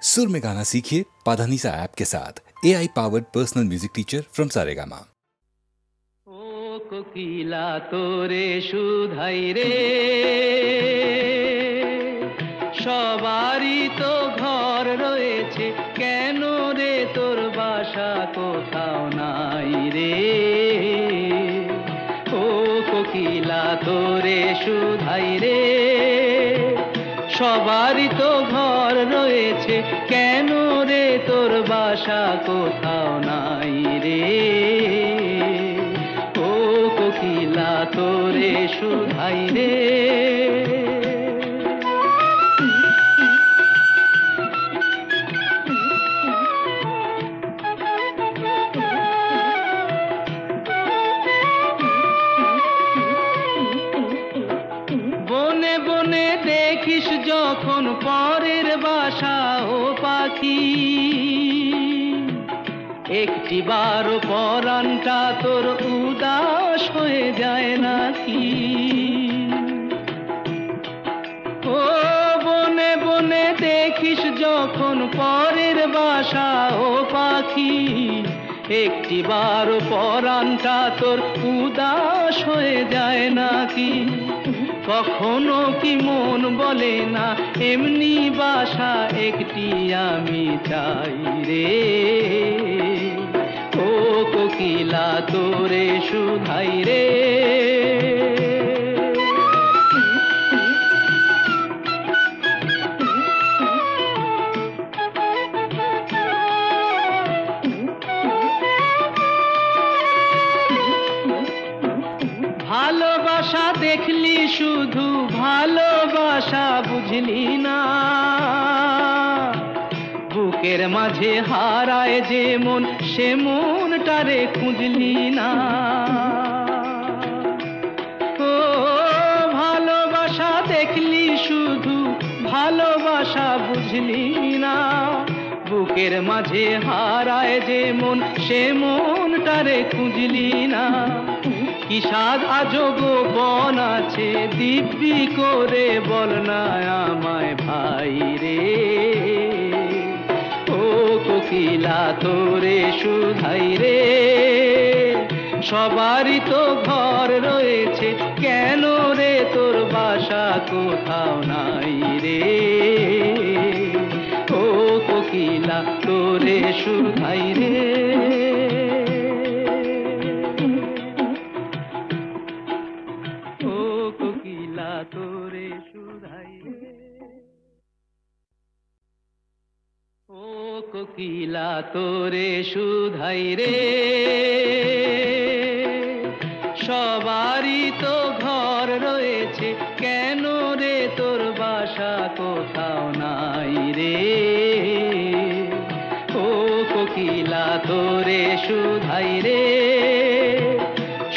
सुर में गाना सीखिए पाधानीसा ऐप के साथ। AI powered personal music teacher from Saregama. ओ कोकिला तोरे শুধাই রে, সবারই তো ঘর রয়েছে, কেন রে তোর বাসা কোথাও নাই রে। ও কোকিলা তোরে শুধাই রে, সবারই তো ঘর রয়েছে, কেন রে তোর বাসা কোথাও নাই রে। ও কোকিলা তোরে শুধাই রে। বনে বনে দেখিস যখন পরের বাসা ও পাখি, একটি বারো পরানটা তোর উদাস হয়ে যায় নাকি। ও বনে বনে দেখিস যখন পরের বাসা ও পাখি, একটি বারো পরানটা তোর উদাস হয়ে যায় নাকি। কখনো কি মন বলে না এমনি বাসা একটি আমি চাই রে। ও কোকিলা তোরে শুধাই রে। ভালোবাসা দেখলি শুধু, ভালোবাসা বুঝলি না। বুকের মাঝে হারায় যে মন, সে মনটারে খুঁজলি না। ও ভালোবাসা দেখলি শুধু, ভালোবাসা বুঝলি না। বুকের মাঝে হারায় যে মন, সে মনটারে খুঁজলি না। কি সাধ আজব বন আছে, দিব্যি করে বল না আমায় ভাই রে। ও কোকিলা তোরে শুধাই রে, সবারই তো ঘর রয়েছে, কেন রে তোর বাসা কোথাও নাই রে। ও কোকিলা তোরে শুধাই রে। তোরে শুধাই রে। ও কোকিলা তোরে শুধাই রে, সবারই তো ঘর রয়েছে, কেন রে তোর বাসা কোথাও নাই রে। ও কোকিলা তোরে শুধাই রে,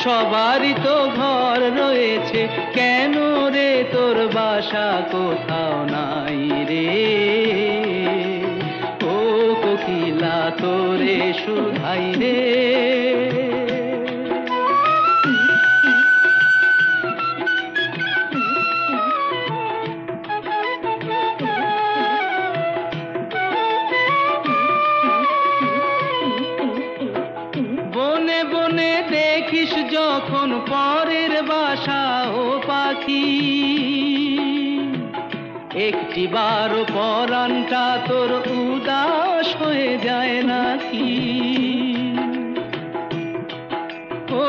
সবারই তো ঘর রয়েছে, কেন রে তোর বাসা কোথাও নাই রে। ও কোকিলা তোরে শুধাই রে। বনে বনে দেখিস যখন পরের বাসা ও পাখি, একটি বারো পরানটা তোর উদাস হয়ে যায় নাকি। ও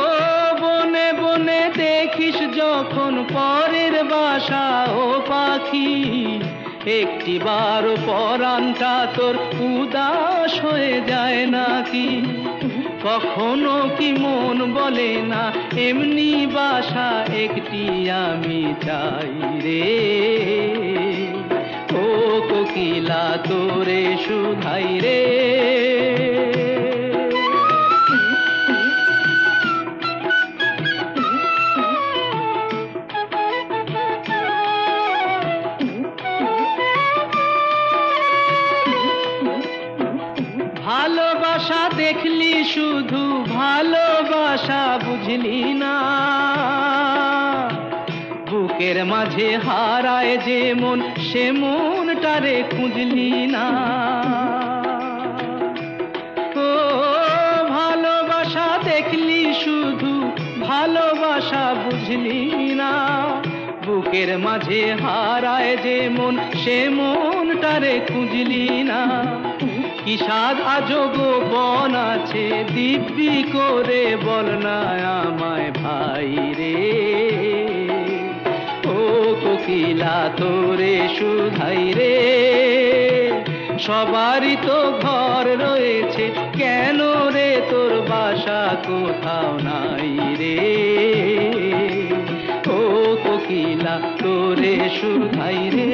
বনে বনে দেখিস যখন পরের বাসা ও পাখি, একটি বারো পরানটা তোর উদাস হয়ে যায় নাকি। কখনো কি মন বলে না এমনি বাসা একটি আমি চাই রে। ও কোকিলা তোরে শুধাই রে। ভালোবাসা দেখলি শুধু, ভালোবাসা বুঝলি না। বুকের মাঝে হারায় যে মন, সে মন মনটারে খুঁজলি না। ও ভালোবাসা দেখলি শুধু, ভালোবাসা বুঝলি না। বুকের মাঝে হারায় যে মন, সে মনটারে খুঁজলি না। কি স্বাদ আজো গোপন আছে, দিব্যি করে বল না আমায় ভাই রে। ও কোকিলা তোরে শুধাই রে, সবারই তো ঘর রয়েছে, কেন রে তোর বাসা কোথাও নাই রে। ও কোকিলা তোরে শুধাই রে।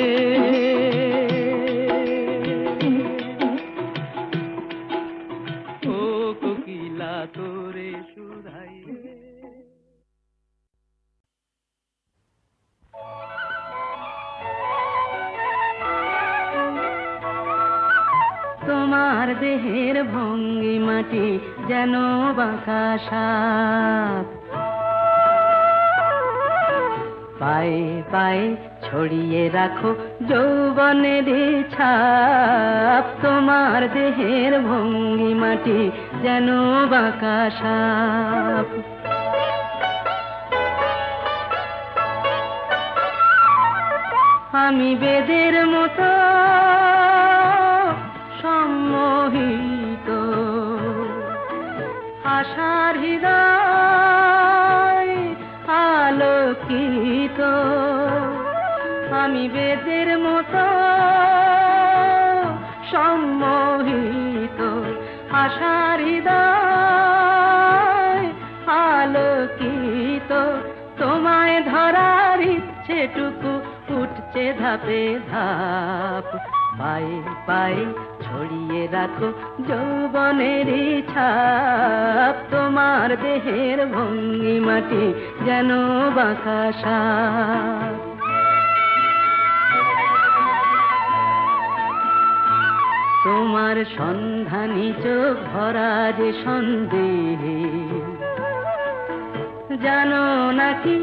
ও কোকিলা তোরে শুধাই রে। তোমার দেহের ভঙ্গিমাটি যেন বাঁকা সাপ, পায়ে পায়ে ছড়িয়ে রাখো যৌবনের ছাপ। তোমার দেহের ভঙ্গিমাটি যেন বাঁকা সাপ। আমি বেদের মতো সম্মোহিত, আশার হৃদয় আলোকিত। আমি বেদের মতো সম্মোহিত, আশার হৃদয় আলোকিত। তোমায় ধরার ইচ্ছেটুকু উঠছে ধাপে ধাপ, পায়ে পায়ে ছড়িয়ে রাখো যৌবনের ছাপ। তোমার দেহের ভঙ্গিমাটি যেন বাঁকা সাপ। তোমার সন্ধানী চোখ ভরা যে সন্দেহে, জানো নাকি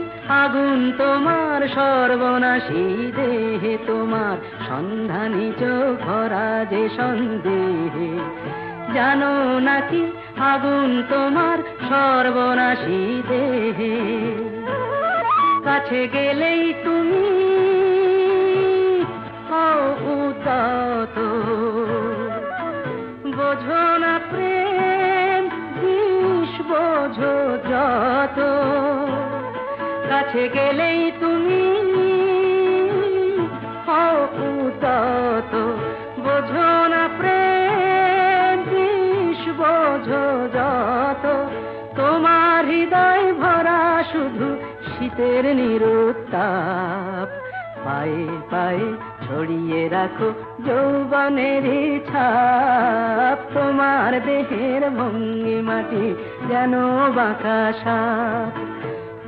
আগুন তোমার সর্বনাশী দেহে। তোমার সন্ধানী চোখ ভরা যে সন্দেহে, জানো নাকি আগুন তোমার সর্বনাশী দেহে। কাছে গেলেই তুমি উদাত, বোঝো না প্রেম বিষ, বোঝো যত। কাছে গেলেই তুমি উদাত, বোঝো না প্রেম বিষ, বোঝো যত। তোমার হৃদয় ভরা শুধু শীতের নিরুত্তাপ, পায়ে পায়ে ছড়িয়ে রাখো যৌবনের ছাপ। তোমার দেহের ভঙ্গিমাটি যেন বাঁকা সাপ,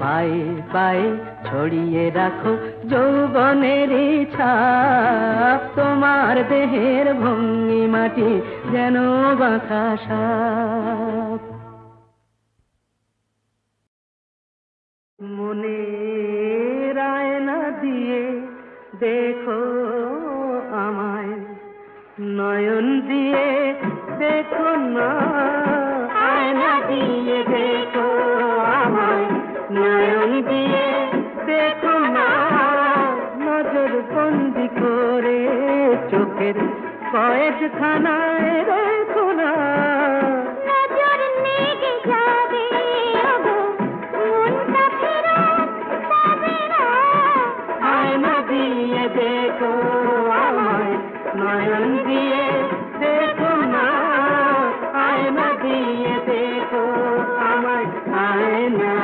পায়ে পায়ে ছড়িয়ে রাখো যৌবনের ছাপ। তোমার দেহের ভঙ্গিমাটি যেন বাঁকা সাপ। মনের আয়না দিয়ে দেখো আমায়, নয়ন দিয়ে দেখো না। আয়না দিয়ে দেখো আমায়, নয়ন দিয়ে দেখো না। নজর বন্দি করে চোখের কয়েকখানায় রেখো না। নজর লেগে যাবে মনটা ফেরত পাবে না। আয়না দিয়ে দেখো আমায়, নয়ন দিয়ে দেখো না। আয়না দিয়ে দেখো আমায়, আয়না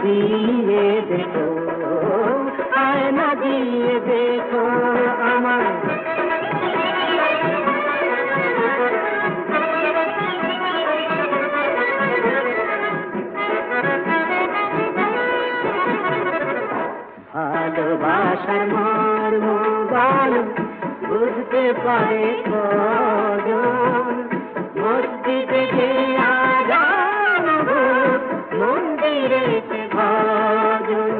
দিয়ে দেখো, আয়না দিয়ে দেখো আমায়। ভালোবাসার মর্ম বলো বুঝতে পারে কজন, মসজিদে যে আজান হোক, মন্দিরে যে ভজন।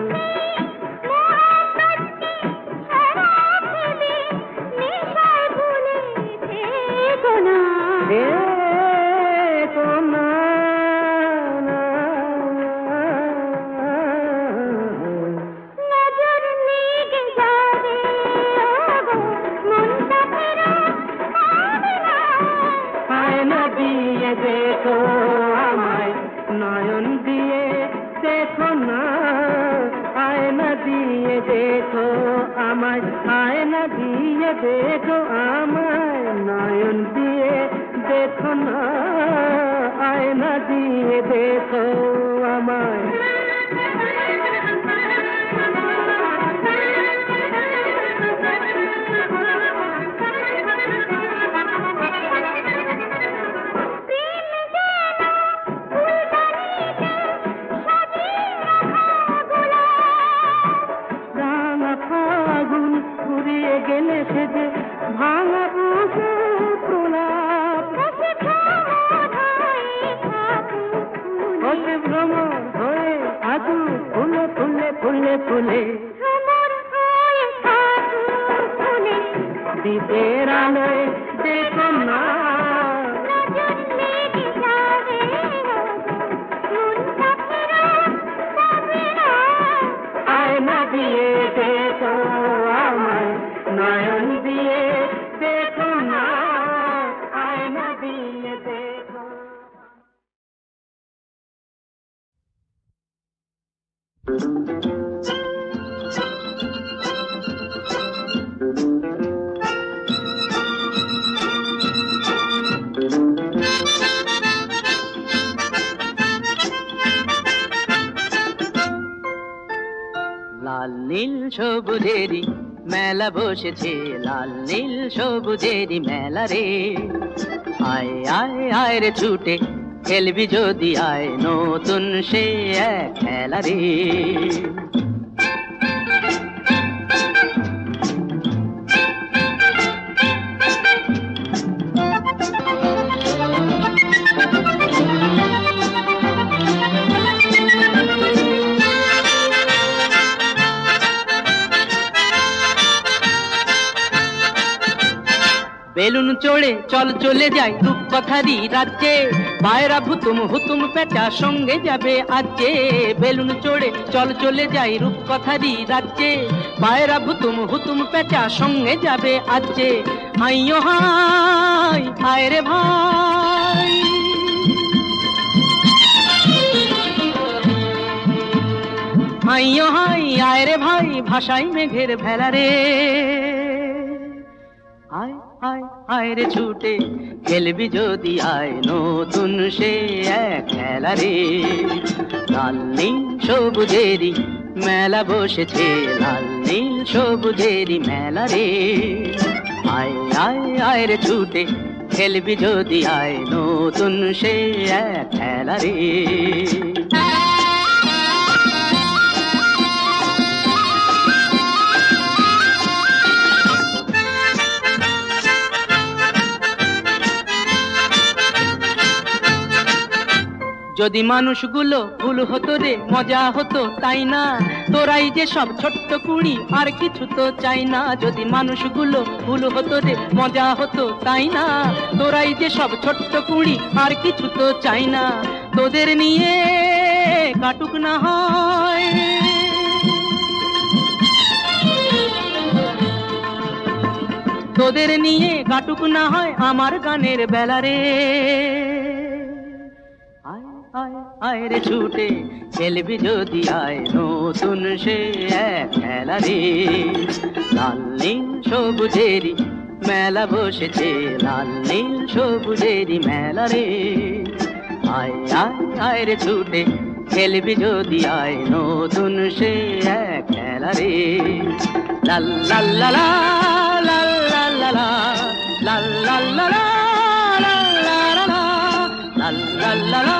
লাল নীল সবুজেরি মেলা বসেছে, লাল নীল সবুজেরি মেলা রে। আয় আয় আয় রে ছুটে খেলবি যদি আয়, নতুন সে এক খেলা রে। বেলুন চড়ে চল চলে যাই রূপকথারি রাজ্যে, পায়রা ভুতুম হুতুম পেটা সঙ্গে যাবে আজকে। বেলুন চড়ে চল চলে যাই রূপকথারি রাজ্যে, পায়রা ভুতুম হুতুম পেটা সঙ্গে যাবে আজকে। হাইয়ো হাই হায় রে ভাই, হাইয়ো হাই আয় রে ভাই, ভাষাই মেঘের ভেলা রে। আয় আয় আয় রে ছুটে খেলবি যদি আয়, নতুন সে এক খেলা রে। লাল নীল সবুজেরি মেলা বসেছে, লাল নীল সবুজেরি মেলা রে। আয় আয় আয় রে ছুটে খেলবি যদি আয়, নতুন সে এক খেলা রে। যদি মানুষগুলো ফুল হতো রে মজা হতো তাই না, তোরাই যে সব ছোট্ট কুড়ি আর কিছু তো চাই না। যদি মানুষগুলো ফুল হতো রে মজা হতো তাই না, তোরাই যে সব ছোট্ট কুড়ি আর কিছু তো চাই না। তোদের নিয়ে কাটুক না হয়, তোদের নিয়ে কাটুক না হয় আমার গানের বেলা রে। আয় আয় রে ছুটে খেলবি যদি আয়, নতুন সে এক খেলা রে। লাল নীল সবুজেরি মেলা বসেছে, লাল নীল সবুজেরি মেলা রে। আয় আয় আয় রে ছুটে খেলবি যদি আয়, নতুন সে এক খেলা রে। লা লা লা লা লা লা লা লা লা লা লা লা লা লা লা লা।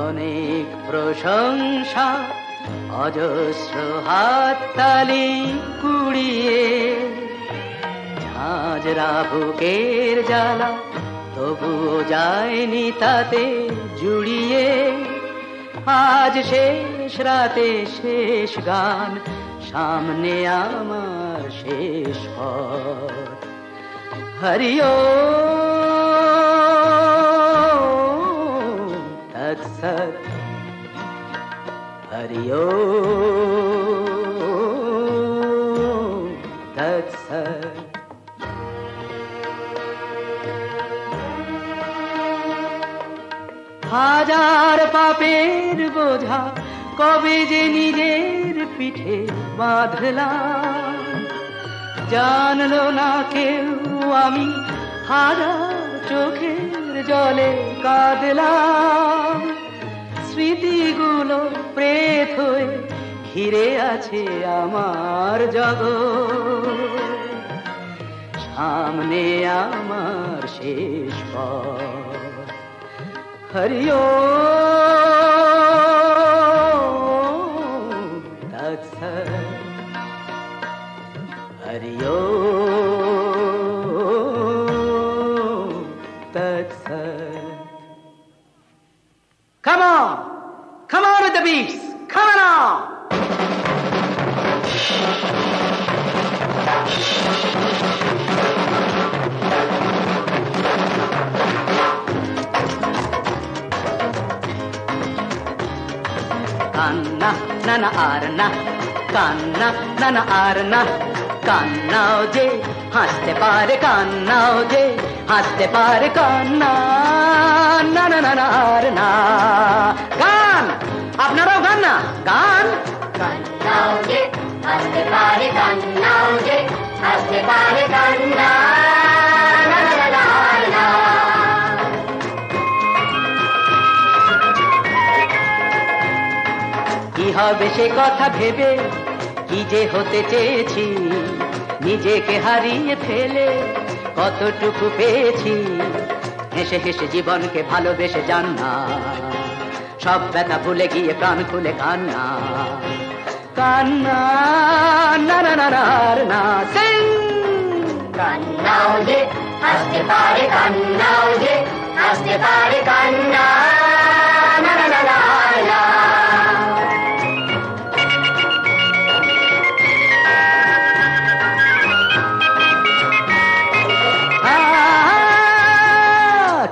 অনেক প্রশংসা অজস্র হাততালি কুড়িয়ে, হাজরা বুকের জ্বালা তবুও যায়নি তাতে জুড়িয়ে। আজ শেষ রাতে শেষ গান, সামনে আমার শেষ পথ। হরিও তৎসৎ, হরিও তৎসৎ। হাজার পাপের বোঝা কবে যে নিজের পিঠে বাঁধলাম, জানলো না কেউ আমি হাজার চোখের জলে কাঁদলাম। স্মৃতিগুলো প্রেত হয়ে ঘিরে আছে আমার জগৎ, সামনে আমার শেষ পথ। হরিও তৎসৎ, হরিও তৎসৎ। Come on! Come on with the beats! Come on now! কান্না নানা আর না, কান্না নানা আর না, কান্নাও যে হাসতে পারে, কান্নাও যে হাসতে পারে, কান্না নানা নানা আর না। গান, আপনারাও গান না, গান। কান্নাও যে হাসতে পারে, কান্নাও যে হাসতে পারে, কান্না না না না না। কি হবে সে কথা ভেবে কি যে হতে চেয়েছি, নিজেকে হারিয়ে ফেলে কতটুকু পেয়েছি। হেসে হেসে জীবনকে ভালোবেসে যান না, সব ব্যথা ভুলে গিয়ে প্রাণ খুলে কান্না, কান্না না না না না। সিং। কান্নাও যে হাসতে পারে, কান্নাও যে হাসতে পারে, কান্না না না না না।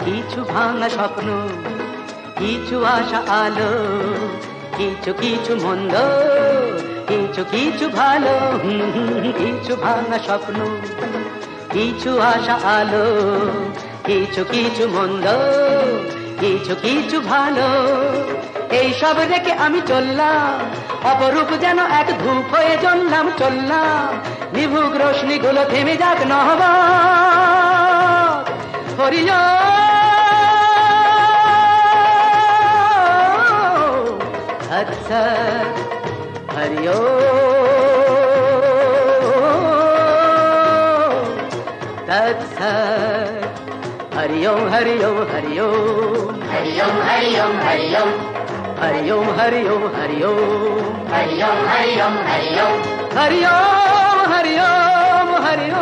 কিছু ভাঙা স্বপ্ন, কিছু আশা আলো, কিছু কিছু মন্দ, কিছু কিছু ভালো। কিছু ভাঙা স্বপ্ন, কিছু আশা আলো, কিছু কিছু মন্দ, কিছু কিছু ভালো। এই সব রেখে আমি চললাম, অপরূপ যেন এক ধূপ হয়ে জ্বললাম, চললাম। নিভুক রোশনি গুলো থেমে যাক নহবা। হরিও তৎসৎ, হরিও তৎসৎ। হরিও হরিও হরিও হরিও হরিও হরিও হরিও হরিও হরিও হরিও হরিও হরিও হরিও হরিও হরিও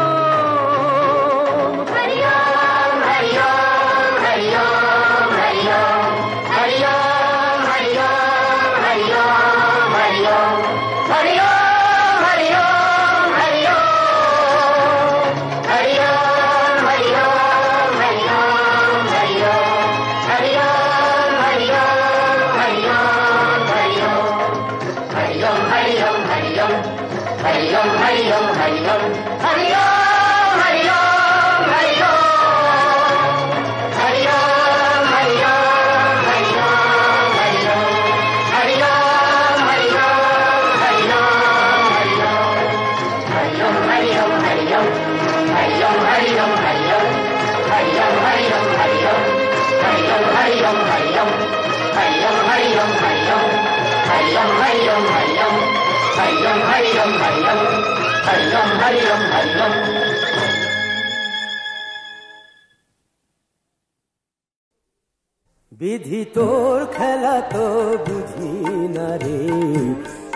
বিধি তোর খেলা তো বুঝি না রে,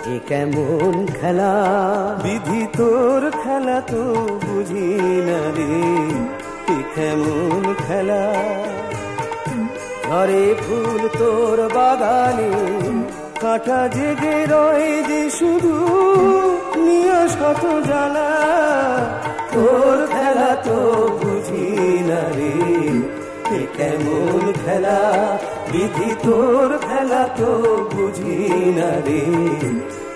এ কেমন খেলা বিধি তোর খেলা তো বুঝি না রে এ কেমন খেলা ঝরে ফুল তোর বাগানে কাঁটা জেগে রয় যে শুধু নিয়ে শত জ্বালা তোর খেলা তো বুঝি না রে এ কেমন খেলা বিধি তোর খেলা তো বুঝি না রে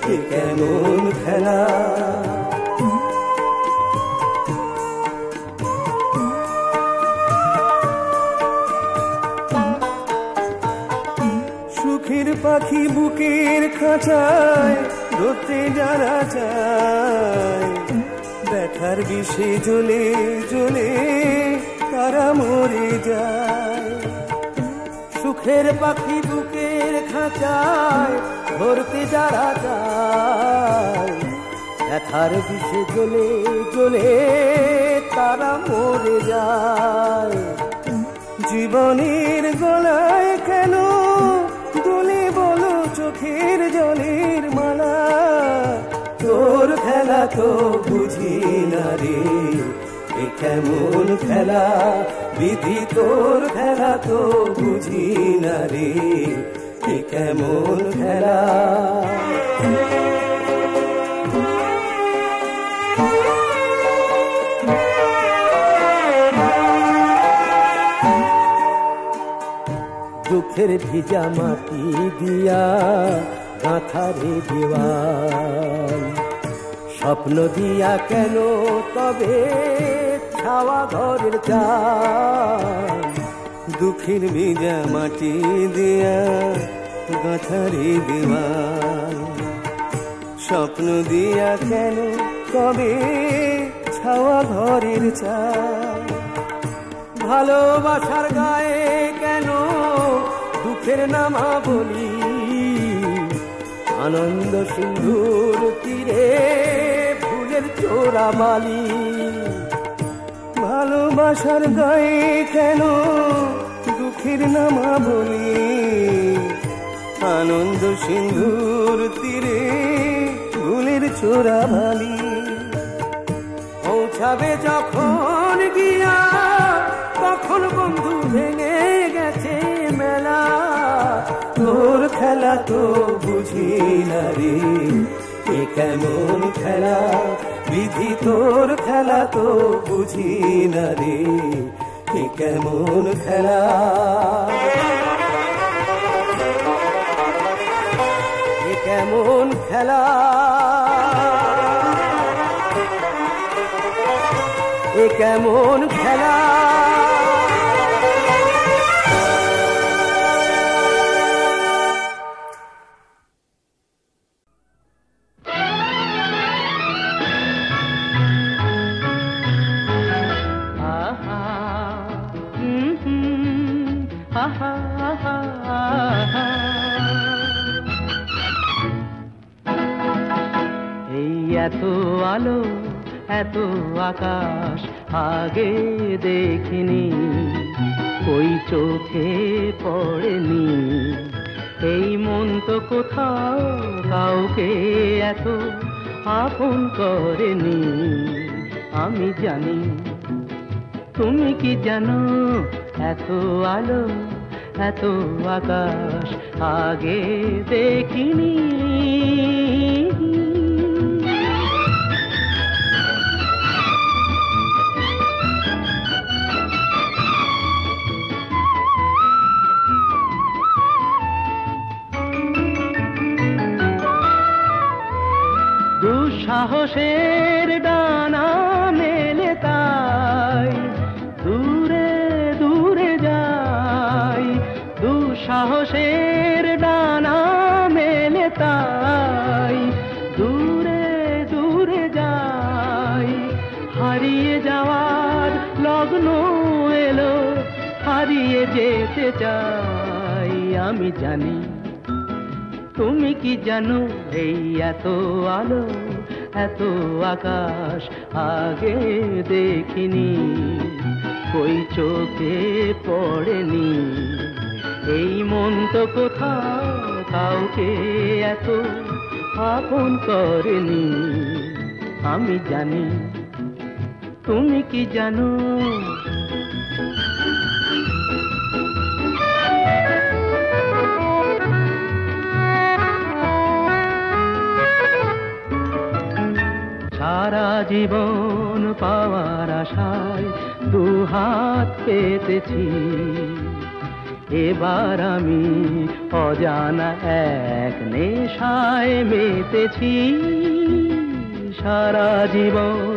এ কেমন খেলা সুখের পাখি বুকের খাঁচায় ধরতে যারা চায় ব্যথার বিষে জ্বলে জ্বলে তারা মরে যায় সুখের পাখি বুকের খাঁচায় ধরতে যারা যায় ব্যথার বিষে জ্বলে জ্বলে তারা মরে যায় জীবনের গলায় কেন দোলে বলো চোখের জলের মালা তোর খেলা তো বুঝি না রে এ কেমন খেলা বিধি তোর খেলা তো বুঝি না রে এ কেমন খেলা দুঃখের ভিজা মাটি দিয়া গাঁথারে দেওয়াল স্বপ্ন দিয়া কেন তবে ছাওয়া ঘরের চাল দুঃখের ভিজা মাটি দিয়া গাঁথারে দেওয়াল স্বপ্ন দিয়া কেন তবে ছাওয়া ঘরের চাল ভালোবাসার গায়ে কেন দুঃখের নামা বলি আনন্দ সিন্ধুর তীরে ফুলের চোরা মালি ভালোবাসার গায়ে কেন দুঃখের নামা বলি আনন্দ সিন্ধুর তীরে ফুলের চোরা মালি পৌঁছাবে যখন গিয়া তখন বন্ধু ভেঙে গেছে মেলা তোর খেলা তো বুঝি না রে এ কেমন খেলা বিধি তোর খেলা তো বুঝি না রে এ কেমন খেলা এ কেমন খেলা এ কেমন খেলা এই এত আলো এত আকাশ আগে দেখিনি ওই চোখে পড়েনি এই মন তো কোথাও কাউকে এত আপন করেনি আমি জানি তুমি কি জানো এত আলো এত আকাশ আগে দেখিনি দুঃসাহসের ডানা মেলে তাই দূরে দূরে যাই দুঃসাহসের ডানা মেলে তাই দূরে দূরে যাই হারিয়ে যাওয়ার লগ্ন এলো হারিয়ে যেতে চাই আমি জানি তুমি কি জানো এই এত আলো এত আকাশ আগে দেখিনি কই চোখে পড়েনি এই মন তো কোথাও কাউকে এত আপন করেনি আমি জানি, তুমি কি জানো? সারা জীবন পাওয়ার আশায় দুহাত পেতেছি, এবার আমি অজানা এক নেশায় মেতেছি। সারা জীবন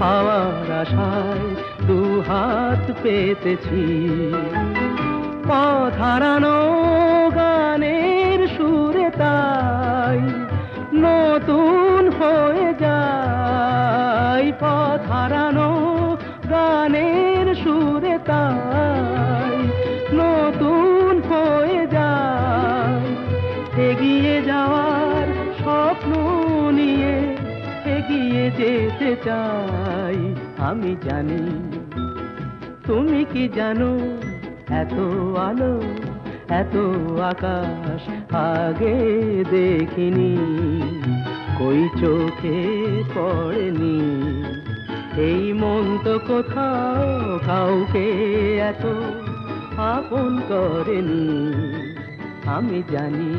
পাওয়ার আশায় দুহাত পেতেছি, পথ হারানো গানের সুরে তাই নতুন হয়ে যায়। পথ হারানো গানের সুরে তাই নতুন হয়ে যায়। এগিয়ে যাওয়ার স্বপ্ন নিয়ে এগিয়ে যেতে চাই আমি জানি, তুমি কি জানো? এত আলো এত আকাশ আগে দেখিনি, কই চোখে পড়েনি। এই মন তো কোথাও কাউকে এত আপন করেনি আমি জানি,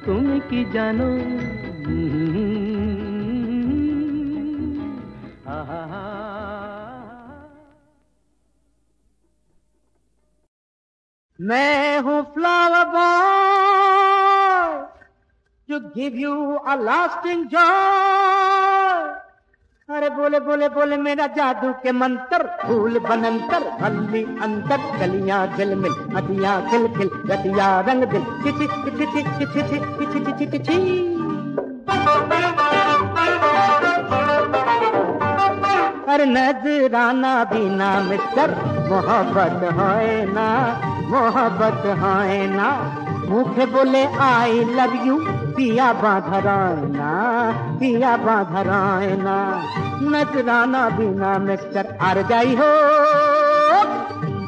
তুমি কি জানো? मैं हूँ flower boy to give you a lasting joy। अरे बोले बोले बोले मेरा जादू के मंत्र, फूल बनंतर हल्दी अंतर, गलियां दिल मिल हदियां खिल खिल रतिया रंग दिल चिची चिची चिची चिची चिची चिची चिची। अरे नजराना बिना मिस्टर मोहब्बत है ना, मोहब्बत है ना। मुखे बोले आई लव यू पिया बाधरायना, पिया बाधरायना। नजराना बिना मिस्टर आर जाई हो,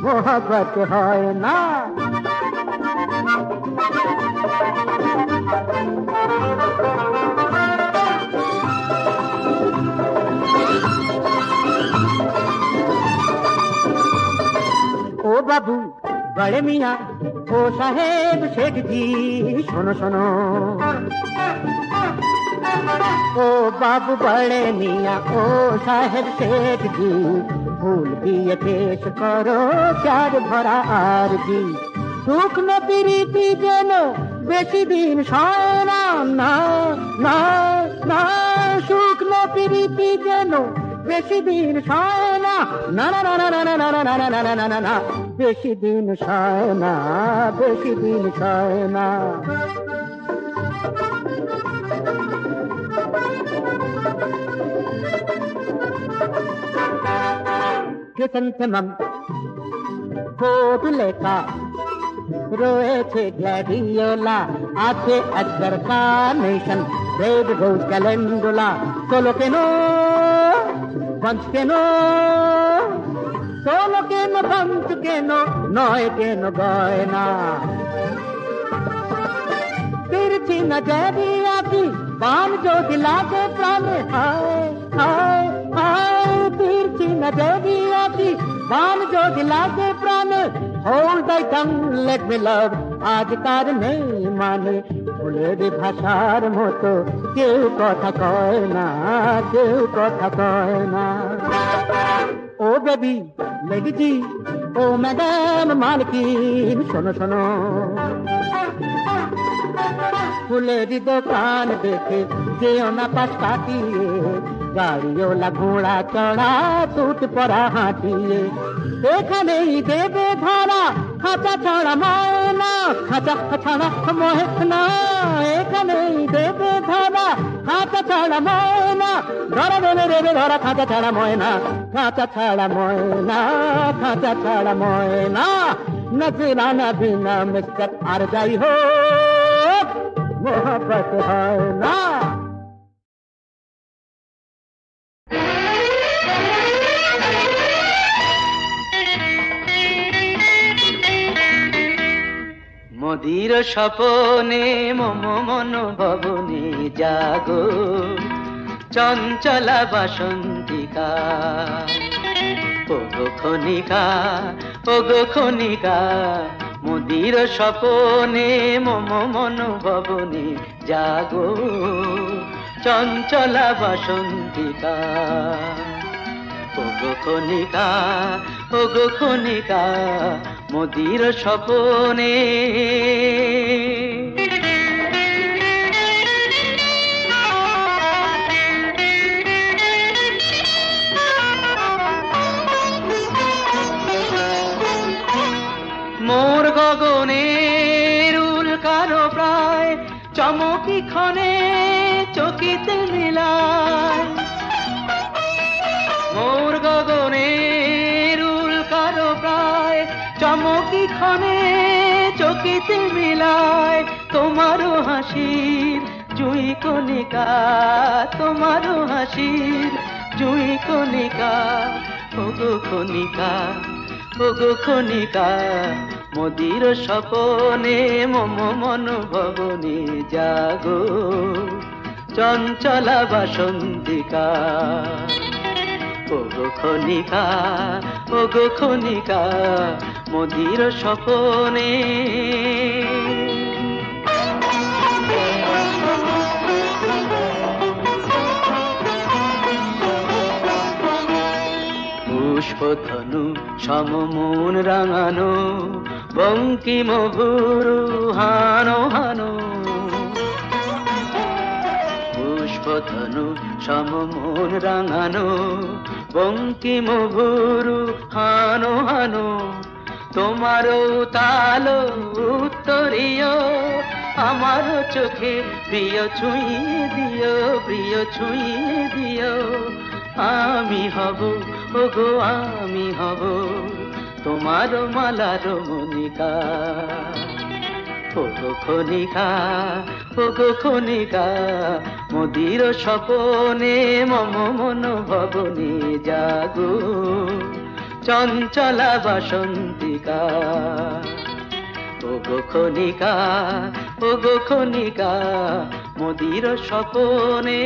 मोहब्बत है ना। ओ बाबू बड़े मियाँ ओ साहेब शेख जी सुनो सुनो। ओ बाबू बड़े मियाँ ओ साहेब शेख जी, भूल दिए पेश करो चार भरा आर जी। सुख न प्रीति जेनो बेशी दिन सय ना, ना ना ना। सुख न प्रीति जेनो बेशी दिन सय ना, ना ना ना ना ना ना ना ना ना ना ना। बेशी दिन सय ना, बेशी दिन सय ना। ক্রিসেন্থেমাম কোটুলেকা রয়েছে গ্ল্যাডিওলা, আছে একদার কার্নেশন, রেড রোজ ক্যালেন্ডুলা। চলো কেন বঞ্চ কেন, চলো কেন বঞ্চ কেন, নয় কেন গয়না। তিরছি নজরিয়া কি বান যদি লাগে প্রাণে, হায় হায় হায়। তিরছি নজরিয়া কি বান যদি লাগে প্রাণে, হোল্ড দাই টাং লেট মি লাভ। আজ তার নেই মানে ফুলের ভাষার মতো, কেউ কথা কয় না, কেউ কথা কয় না। ও বেবি লেডিজি ও ম্যাডাম মালকিন শোনো শোনো। ফুলের দোকান দেখে যেও না পাশ কাটিয়ে, গাড়িওলা ঘোড়া চড়া টুট পড়া হাঁটিয়ে। এখানেই দেবে ধরা খাঁচা ছাড়া ময়না, খাঁচা ছাড়া ময়না। এখানেই দেবে ধরা খাঁচা ছাড়া ময়না, ধরা দেবে দেবে ধরা খাঁচা ছাড়া ময়না, খাঁচা ছাড়া ময়না, খাঁচা ছাড়া ময়না। নজরানা বিনা মিস্টার আর যাই হোক, मोहब्बत है ना। মোদির স্বপনে মম মন ভবনে জাগো চঞ্চলা বাসন্তিকা ওগো খনিকা ওগো খনিকা মোদির স্বপনে মম মন ভবনে জাগো চঞ্চলা বাসন্তিকা ওগো খনিকা ওগো খনিকা মোদির স্বপনে মোর গগনের উল্কারো প্রায় চমকি ক্ষণে চকিতে মিলায় মোর গগনের উল্কারো প্রায় চমকি ক্ষণে চকিতে মিলায় তোমারও হাসির জুই কণিকা তোমারও হাসির জুই কণিকা ওগো খনিকা ওগো খনিকা মোদির স্বপনে মম মন ভবনে জাগো চঞ্চলা বাসন্তিকা ওগো খনিকা ওগো খনিকা মোদির স্বপনে পুষ্পধনু সমমন রাঙানো বঙ্কিম ভুরু হানো হানো পুষ্পধনু সমমন রাঙানো বঙ্কিম ভুরু হানো হানো তোমারও তালো উত্তরীয় আমারও চোখে প্রিয় ছুঁয়ে দিও প্রিয় ছুঁয়ে দিও আমি হব ওগো আমি হব তোমার মালার মনিকা ওগো খনিকা ওগো খনিকা মোদির স্বপনে মম মন ভবনে জাগো চঞ্চলা বাসন্তিকা ওগো খনিকা ওগো খনিকা মোদির স্বপনে